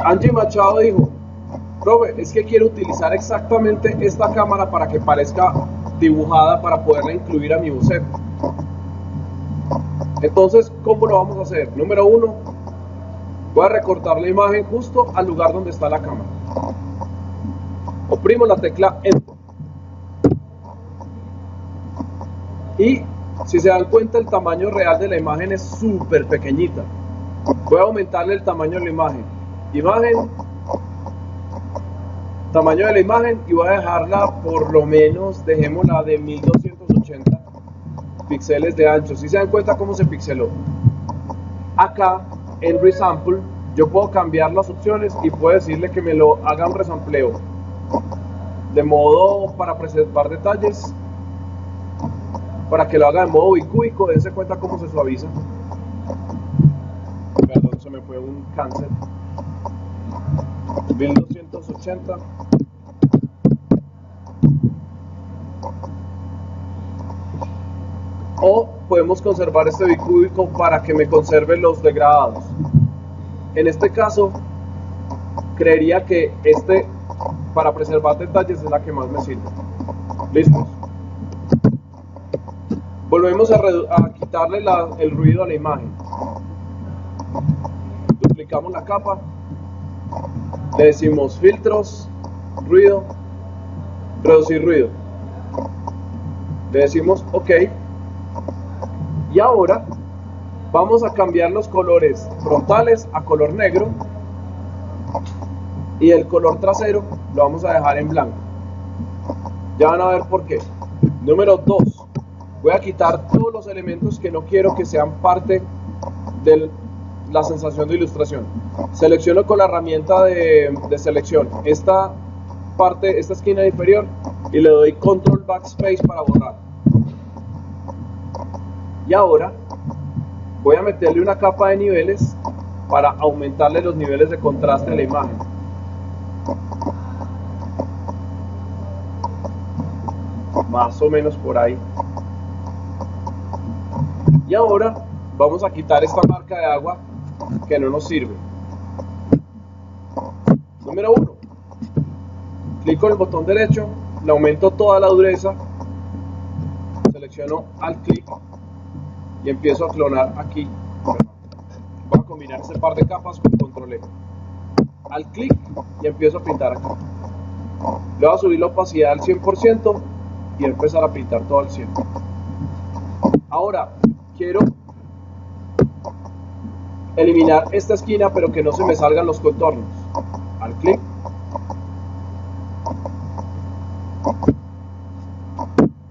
Angie Machado dijo: profe, es que quiero utilizar exactamente esta cámara para que parezca dibujada para poderla incluir a mi boceto. Entonces, ¿cómo lo vamos a hacer? Número 1, voy a recortar la imagen justo al lugar donde está la cámara. Oprimo la tecla Enter. Y si se dan cuenta, el tamaño real de la imagen es súper pequeñita. Voy a aumentarle el tamaño de la imagen. Tamaño de la imagen, y voy a dejarla por lo menos, dejémosla de 1280 píxeles de ancho. Si se dan cuenta cómo se pixeló. Acá en Resample yo puedo cambiar las opciones y puedo decirle que me lo haga un resampleo de modo para preservar detalles, para que lo haga de modo bicúbico. Dense cuenta cómo se suaviza. Perdón, se me fue un cáncer. 1280. O podemos conservar este bicúbico para que me conserve los degradados. En este caso, creería que para preservar detalles es la que más me sirve. ¿Listos? Volvemos a quitarle el ruido a la imagen. Duplicamos la capa. Le decimos filtros, ruido, reducir ruido. Le decimos OK. Y ahora vamos a cambiar los colores frontales a color negro. Y el color trasero lo vamos a dejar en blanco. Ya van a ver por qué. Número 2. Voy a quitar todos los elementos que no quiero que sean parte de la sensación de ilustración. Selecciono con la herramienta de selección esta esquina inferior y le doy Control Backspace para borrar. Y ahora voy a meterle una capa de niveles para aumentarle los niveles de contraste a la imagen. Más o menos por ahí. Y ahora vamos a quitar esta marca de agua que no nos sirve. Número 1. Clic con el botón derecho, le aumento toda la dureza, selecciono Alt clic y empiezo a clonar aquí. Voy a combinar este par de capas con Control E. Alt clic y empiezo a pintar acá. Le voy a subir la opacidad al 100% y empezar a pintar todo al 100%. Ahora quiero eliminar esta esquina, pero que no se me salgan los contornos. Al clic,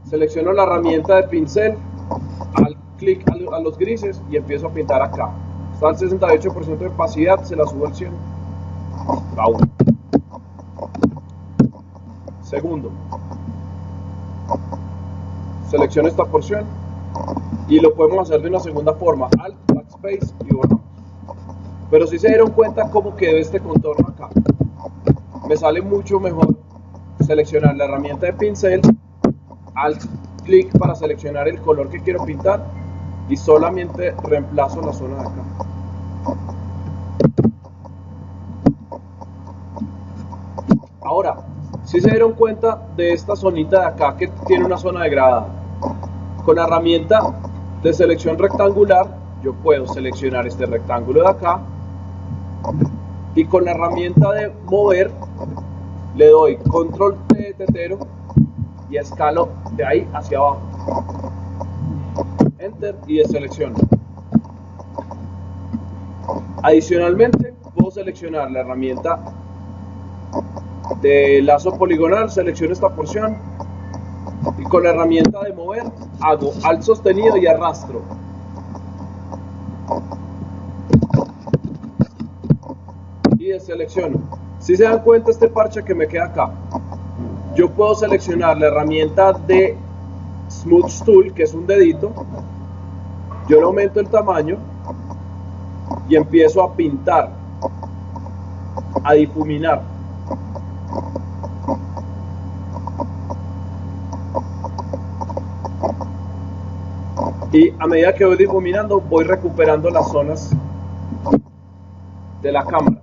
selecciono la herramienta de pincel, al clic a los grises y empiezo a pintar acá. Está al 68% de opacidad, se la subo al 100%. Segundo, selecciono esta porción y lo podemos hacer de una segunda forma, Alt, Backspace y borramos. Pero si se dieron cuenta cómo quedó este contorno acá, me sale mucho mejor seleccionar la herramienta de pincel, Alt clic para seleccionar el color que quiero pintar y solamente reemplazo la zona de acá. Ahora, si se dieron cuenta de esta zonita de acá que tiene una zona degradada, con la herramienta de selección rectangular yo puedo seleccionar este rectángulo de acá y con la herramienta de mover le doy Control T de tetero y escalo de ahí hacia abajo, Enter y deselecciono. Adicionalmente puedo seleccionar la herramienta de lazo poligonal, selecciono esta porción y con la herramienta de mover hago Alt sostenido y arrastro. Y deselecciono. Si se dan cuenta, este parche que me queda acá, yo puedo seleccionar la herramienta de Smooth Tool, que es un dedito, yo le aumento el tamaño y empiezo a pintar, a difuminar. Y a medida que voy difuminando, voy recuperando las zonas de la cámara.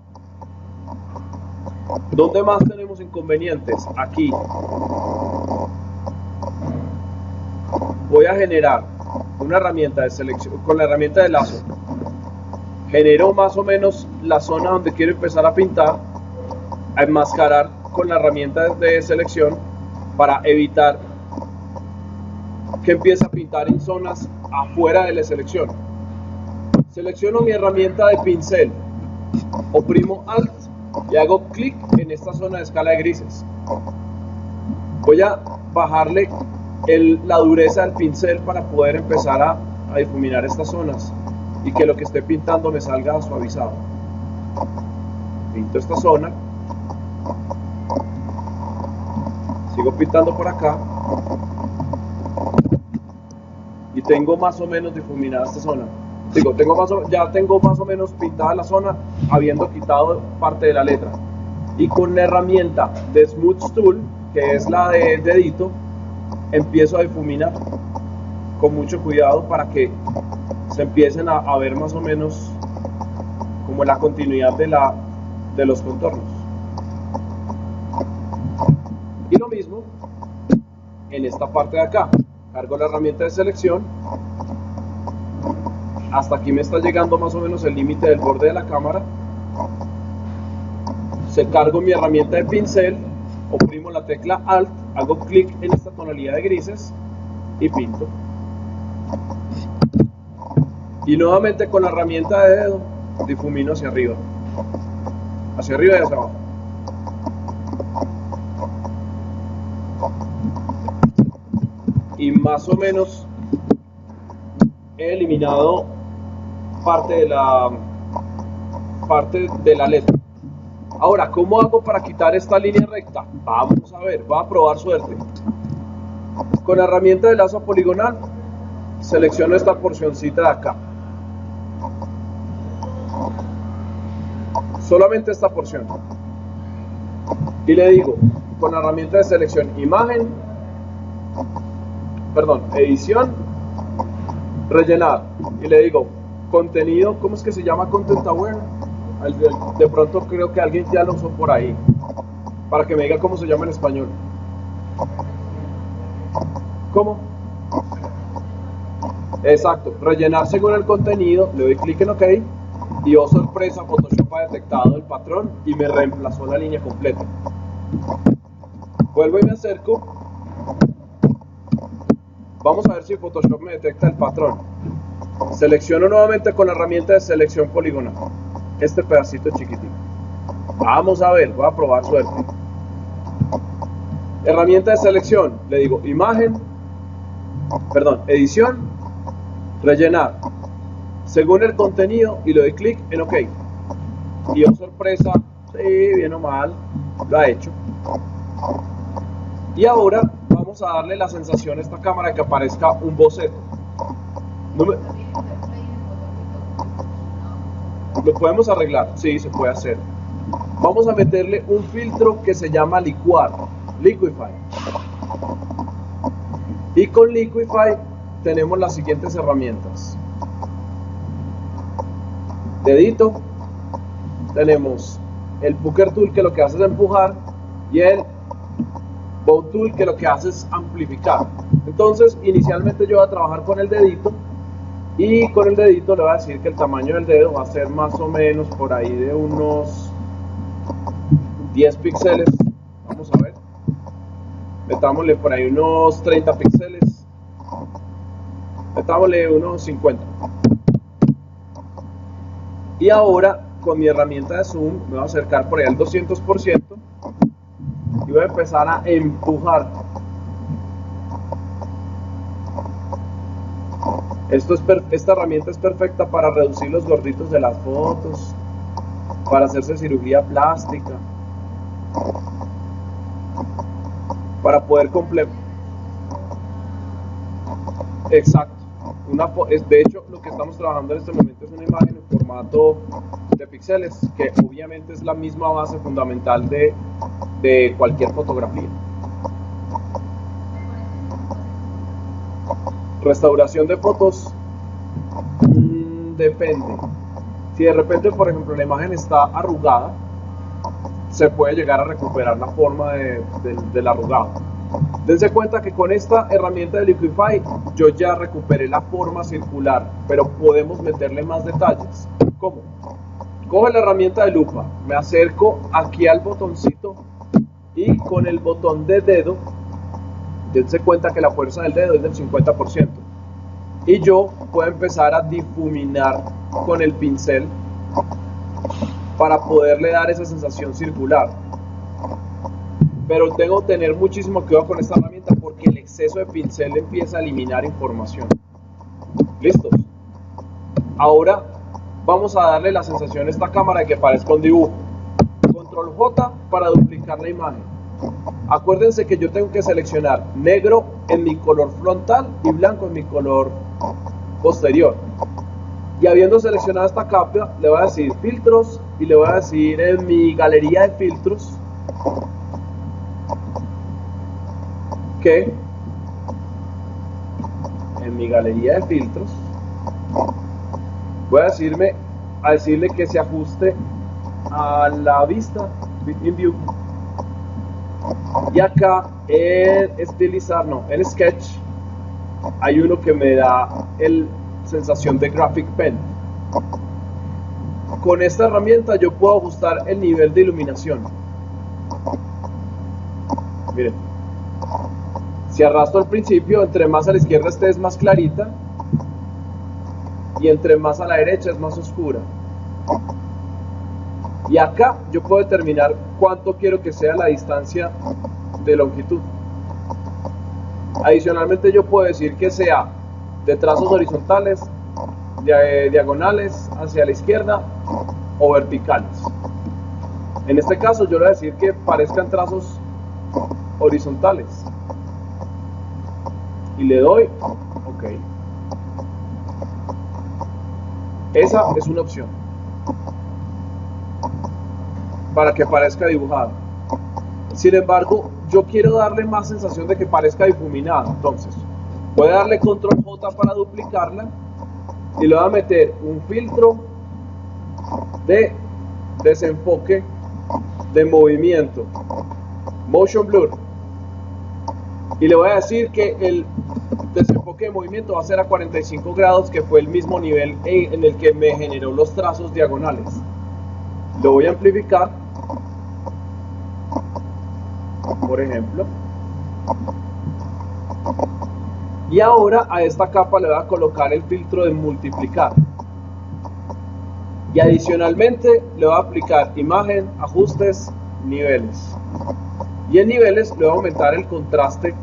¿Dónde más tenemos inconvenientes? Aquí. Voy a generar una herramienta de selección con la herramienta de lazo. Genero más o menos la zona donde quiero empezar a pintar, a enmascarar con la herramienta de selección para evitar que empiece a pintar en zonas afuera de la selección. Selecciono mi herramienta de pincel, oprimo Alt y hago clic en esta zona de escala de grises. Voy a bajarle la dureza del pincel para poder empezar a difuminar estas zonas y que lo que esté pintando me salga suavizado. Pinto esta zona, sigo pintando por acá y tengo más o menos difuminada esta zona. Ya tengo más o menos pintada la zona, habiendo quitado parte de la letra. Y con la herramienta de Smooth Tool, que es la de dedito, empiezo a difuminar con mucho cuidado para que se empiecen a ver más o menos como la continuidad de los contornos. Y lo mismo en esta parte de acá. Cargo la herramienta de selección. Hasta aquí me está llegando más o menos el límite del borde de la cámara. Cargo mi herramienta de pincel, oprimo la tecla Alt, hago clic en esta tonalidad de grises y pinto. Y nuevamente con la herramienta de dedo difumino hacia arriba y hacia abajo. Y más o menos he eliminado parte de la letra. Ahora, ¿cómo hago para quitar esta línea recta? Vamos a ver, voy a probar suerte. Con la herramienta de lazo poligonal, selecciono esta porcioncita de acá. Solamente esta porción. Y le digo, con la herramienta de selección, edición, rellenar. Y le digo, contenido, ¿cómo es que se llama? Content Aware. De pronto creo que alguien ya lo usó por ahí, para que me diga cómo se llama en español. ¿Cómo? Exacto, rellenar según el contenido. Le doy clic en OK y oh sorpresa, Photoshop ha detectado el patrón y me reemplazó la línea completa. Vuelvo y me acerco. Vamos a ver si Photoshop me detecta el patrón. Selecciono nuevamente con la herramienta de selección poligonal este pedacito chiquitito. Vamos a ver, voy a probar suerte. Herramienta de selección, le digo edición, rellenar según el contenido y le doy clic en OK. Y oh sorpresa, sí, bien o mal, lo ha hecho. Y ahora vamos a darle la sensación a esta cámara de que aparezca un boceto. ¿Lo podemos arreglar? Sí, se puede hacer. Vamos a meterle un filtro que se llama licuar, Liquify. Y con Liquify tenemos las siguientes herramientas. Dedito, tenemos el Pucker Tool, que lo que hace es empujar, y el Bow Tool, que lo que hace es amplificar. Entonces, inicialmente yo voy a trabajar con el dedito, y con el dedito le voy a decir que el tamaño del dedo va a ser más o menos por ahí de unos 10 píxeles. Vamos a ver. Metámosle por ahí unos 30 píxeles. Metámosle unos 50. Y ahora con mi herramienta de zoom me voy a acercar por ahí al 200% y voy a empezar a empujar. Esta herramienta es perfecta para reducir los gorditos de las fotos, para hacerse cirugía plástica, para poder completar. Exacto. De hecho, lo que estamos trabajando en este momento es una imagen en formato de píxeles, que obviamente es la misma base fundamental de cualquier fotografía. Restauración de fotos, depende. Si de repente, por ejemplo, la imagen está arrugada, se puede llegar a recuperar la forma del arrugado. Dense cuenta que con esta herramienta de Liquify yo ya recuperé la forma circular, pero podemos meterle más detalles. ¿Cómo? Coge la herramienta de lupa, me acerco aquí al botoncito y con el botón de dedo, dense cuenta que la fuerza del dedo es del 50%. Y yo puedo empezar a difuminar con el pincel para poderle dar esa sensación circular. Pero tengo que tener muchísimo cuidado con esta herramienta porque el exceso de pincel empieza a eliminar información. ¿Listos? Ahora vamos a darle la sensación a esta cámara de que parezca un dibujo. Control J para duplicar la imagen. Acuérdense que yo tengo que seleccionar negro en mi color frontal y blanco en mi color posterior. Y habiendo seleccionado esta capa, le voy a decir filtros y le voy a decir en mi galería de filtros que voy a decirle que se ajuste a la vista in view. Y acá en estilizar, no, en sketch hay uno que me da el sensación de graphic pen. Con esta herramienta yo puedo ajustar el nivel de iluminación. Miren, si arrastro al principio, entre más a la izquierda esté es más clarita y entre más a la derecha es más oscura. Y acá yo puedo determinar cuánto quiero que sea la distancia de longitud. Adicionalmente yo puedo decir que sea de trazos horizontales, diagonales hacia la izquierda o verticales. En este caso yo le voy a decir que parezcan trazos horizontales y le doy OK. Esa es una opción para que parezca dibujado. Sin embargo, yo quiero darle más sensación de que parezca difuminado. Entonces, voy a darle control J para duplicarla y le voy a meter un filtro de desenfoque de movimiento, motion blur, y le voy a decir que el desenfoque de movimiento va a ser a 45 grados, que fue el mismo nivel en el que me generó los trazos diagonales. Lo voy a amplificar, por ejemplo, y ahora a esta capa le voy a colocar el filtro de multiplicar y adicionalmente le voy a aplicar imagen, ajustes, niveles, y en niveles le voy a aumentar el contraste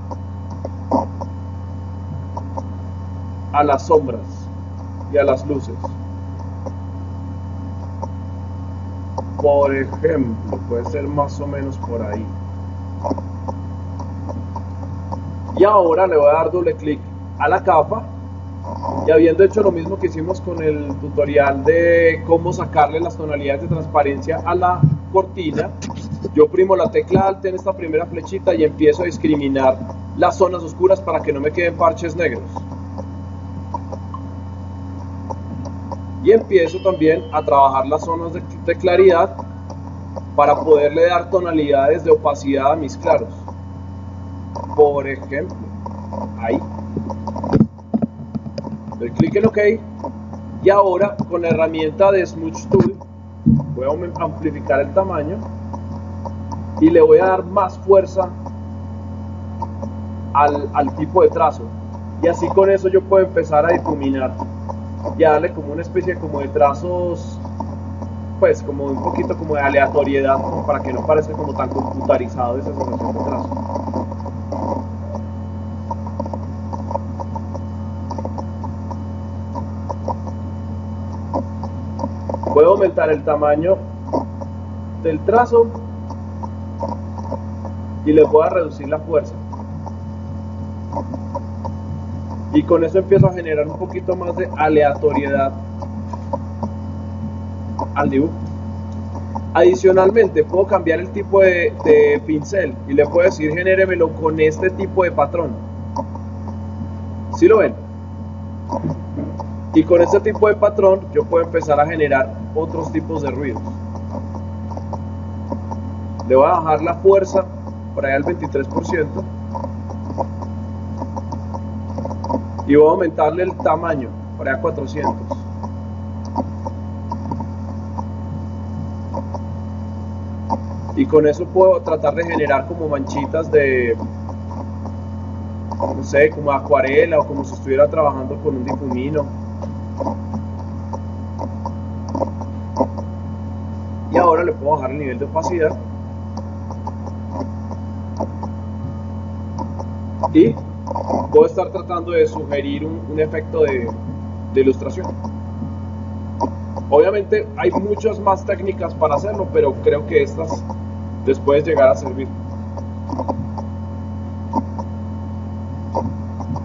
a las sombras y a las luces. Por ejemplo, puede ser más o menos por ahí. Y ahora le voy a dar doble clic a la capa y habiendo hecho lo mismo que hicimos con el tutorial de cómo sacarle las tonalidades de transparencia a la cortina, yo oprimo la tecla Alt en esta primera flechita y empiezo a discriminar las zonas oscuras para que no me queden parches negros. Y empiezo también a trabajar las zonas de claridad para poderle dar tonalidades de opacidad a mis claros. Por ejemplo, ahí. Doy clic en OK y ahora con la herramienta de Smudge Tool voy a amplificar el tamaño y le voy a dar más fuerza al tipo de trazo, y así con eso yo puedo empezar a difuminar y a darle como una especie como de trazos, pues como un poquito como de aleatoriedad, como para que no parezca como tan computarizado esa sensación de trazo. Puedo aumentar el tamaño del trazo y le voy a reducir la fuerza. Y con eso empiezo a generar un poquito más de aleatoriedad al dibujo. Adicionalmente puedo cambiar el tipo de pincel y le puedo decir genéremelo con este tipo de patrón. ¿Sí lo ven? Y con este tipo de patrón yo puedo empezar a generar otros tipos de ruidos. Le voy a bajar la fuerza por ahí al 23% y voy a aumentarle el tamaño por ahí a 400. Y con eso puedo tratar de generar como manchitas de, no sé, como acuarela o como si estuviera trabajando con un difumino. Y ahora le puedo bajar el nivel de opacidad y puedo estar tratando de sugerir un efecto de ilustración. Obviamente hay muchas más técnicas para hacerlo, pero creo que estas les pueden llegar a servir.